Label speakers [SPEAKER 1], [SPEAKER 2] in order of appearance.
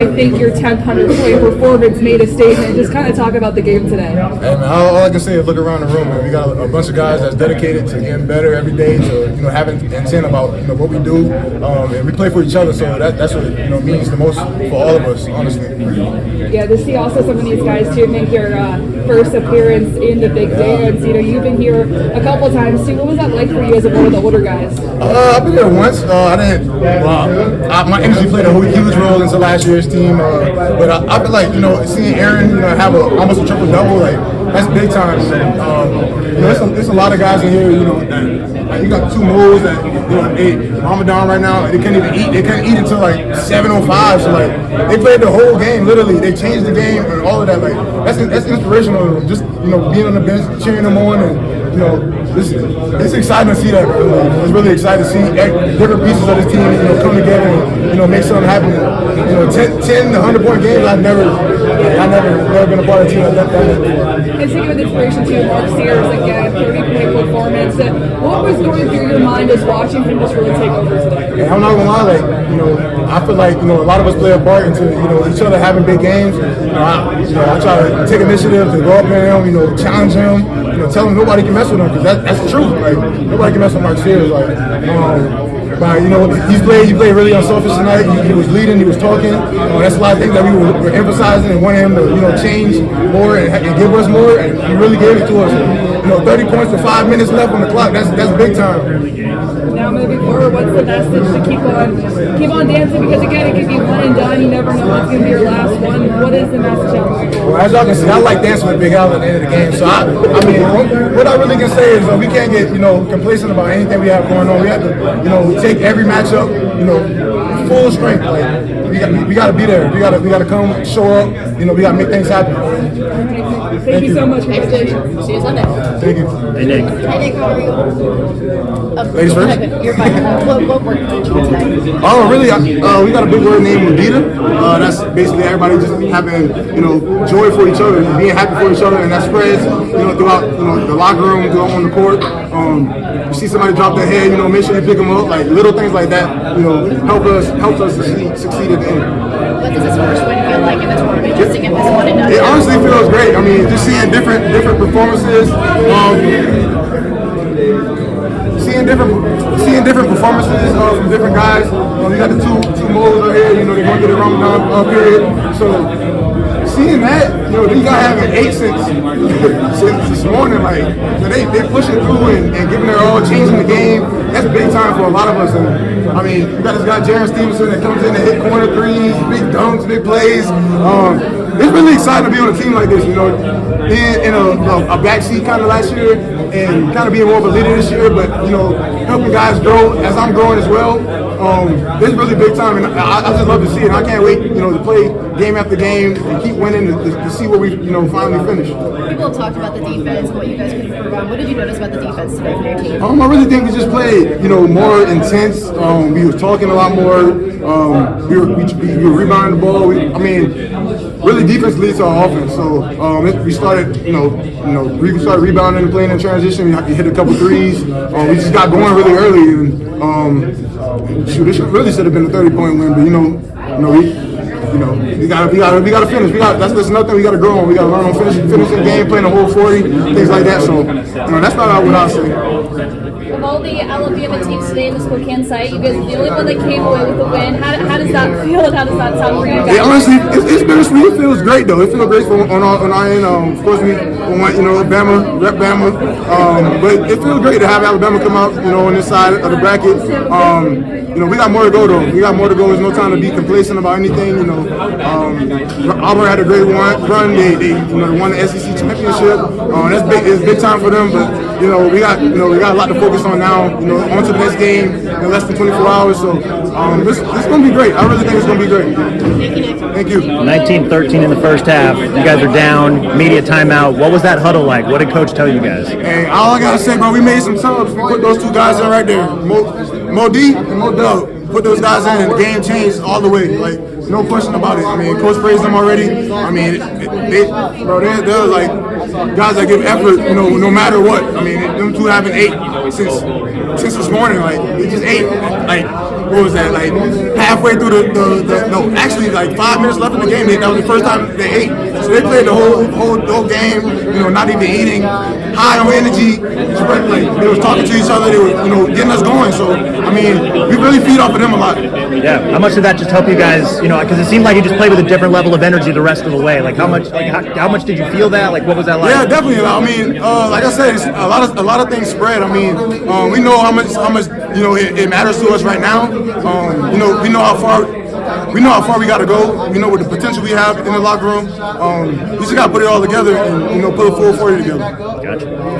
[SPEAKER 1] I think your 10th 100-point performance made a statement. Just kind of talk about the game today.
[SPEAKER 2] Hey man, all I can say is look around the room, man. We got a bunch of guys that's dedicated to getting better every day, to having intent about what we do, and we play for each other. So that's what means the most for all of us, honestly.
[SPEAKER 1] Yeah, to see also some of these guys too make your first appearance in the big dance. You've been here a couple times too. What was that like for you as one of the older guys?
[SPEAKER 2] I've been here once. I didn't. My energy played a huge role into last year's team, but I feel like seeing Aaron have almost a triple double, like that's big time. There's a lot of guys in here. You got two moles that Ramadan right now. They can't even eat. They can't eat until like 7:05. So like they played the whole game. Literally, they changed the game and all of that. Like that's inspirational. Just being on the bench, cheering them on, and it's exciting to see that. It's really exciting to see different pieces of this team come together and make something happen. 10 to 100-point games. I've never been a part of a team like that.
[SPEAKER 1] And speaking with inspiration too, Mark Sears again, 30-point performance. What was going through your mind as watching him just really take over today?
[SPEAKER 2] I'm not gonna lie, I feel like a lot of us play a part into each other having big games. I try to take initiative to go up there him, challenge him, tell him nobody can mess with him, because that's the truth. Like nobody can mess with Mark Sears. But he played really unselfish tonight. He was leading, he was talking. That's a lot of things that we were emphasizing and wanting him to change more and give us more, and he really gave it to us. 30 points with 5 minutes left on the clock. That's big time.
[SPEAKER 1] Now moving forward, what's the message to keep on dancing? Because again, it could be one and done. You never know what's going to be your last one. What is the message out there?
[SPEAKER 2] Well, as y'all can see, I like dancing with Big Al at the end of the game. So I mean, what I really can say is we can't get complacent about anything we have going on. We have to take every matchup full strength. Like we got to be there. We got to come, show up. We got to make things happen.
[SPEAKER 1] Thank you so much for
[SPEAKER 3] Congratulations. See you Sunday.
[SPEAKER 2] Thank you.
[SPEAKER 4] Hey, Nick.
[SPEAKER 3] Hey, Nick, how are you?
[SPEAKER 2] Ladies first?
[SPEAKER 3] You're fine. What worked for you today?
[SPEAKER 2] Oh, really? We got a big word named Medita. That's basically everybody just having, joy for each other, being happy for each other, and that spreads, throughout, the locker room, on the court. You see somebody drop their head, make sure you pick them up. Like little things like that, helps us succeed at the end.
[SPEAKER 3] What does this first win feel like in the tournament? Just to get this one and done.
[SPEAKER 2] It honestly feels great. I mean, just seeing different performances, seeing different performances from different guys. We got the two moles right here. They going through the Ramadan period. So seeing that, these guys having 8 since this morning. Like they pushing through and giving their all, changing the game. That's big time for a lot of us. And I mean, we got this guy Jaron Stevenson that comes in and hit corner threes, big dunks, big plays. It's really exciting to be on a team like this. Being in a backseat kind of last year and kind of being more of a leader this year, but helping guys grow as I'm growing as well. It's really big time, and I just love to see it. I can't wait, to play game after game and keep winning to see where we, finally finish.
[SPEAKER 3] People have talked about the defense and what you guys could improve on. What did you notice about the defense today from your team?
[SPEAKER 2] I really think we just played, more intense. We were talking a lot more. We were rebounding the ball. Really defense leads to our offense. So we started, we started rebounding and playing in transition. We hit a couple threes. We just got going really early, and this really should have been a 30-point win. But we gotta finish. That's nothing we gotta grow on. We gotta learn on finishing game, playing the whole 40, things like that. So that's not what I say.
[SPEAKER 5] Of all the Alabama teams today in the Spokane site, you guys are the only one that came away with a win. How does that feel, and how does that sound for you guys?
[SPEAKER 2] Honestly, it's bittersweet. It feels great though. It feels great on our end. Of course, we want Bama, rep Bama, but it feels great to have Alabama come out on this side of the bracket. We got more to go though. We got more to go. There's no time to be complacent about anything. Auburn had a great run. They won the SEC championship. That's big. It's big time for them. But we got a lot to focus on now. On to the next game in less than 24 hours. So this is going to be great. I really think it's going to be great.
[SPEAKER 3] Thank you, Nick.
[SPEAKER 2] Thank you.
[SPEAKER 4] 19-13 in the first half. You guys are down. Media timeout. What was that huddle like? What did Coach tell you guys?
[SPEAKER 2] Hey, all I gotta say, bro, we made some subs. We put those two guys in right there, Mo D and Mo Dub. Put those guys in, and the game changed all the way. Like no question about it. I mean, Coach praised them already. I mean, they're like guys that give effort, no matter what. I mean, them two having 8 since this morning. Like they just ate. Like what was that, like halfway through no, actually like 5 minutes left in the game. That was the first time they ate. So they played the whole game, not even eating, high on energy. Like, they was talking to each other. They were, getting us going. So, I mean, we really feed off of them a lot.
[SPEAKER 4] Yeah. How much did that just help you guys? Because it seemed like you just played with a different level of energy the rest of the way. Like, how much did you feel that? Like, what was that like?
[SPEAKER 2] Yeah, definitely. I mean, like I said, it's a lot of things spread. I mean, we know how much it matters to us right now. We know how far we got to go. With the potential we have in the locker room. We just got to put it all together and put a full 40 together.
[SPEAKER 4] Gotcha.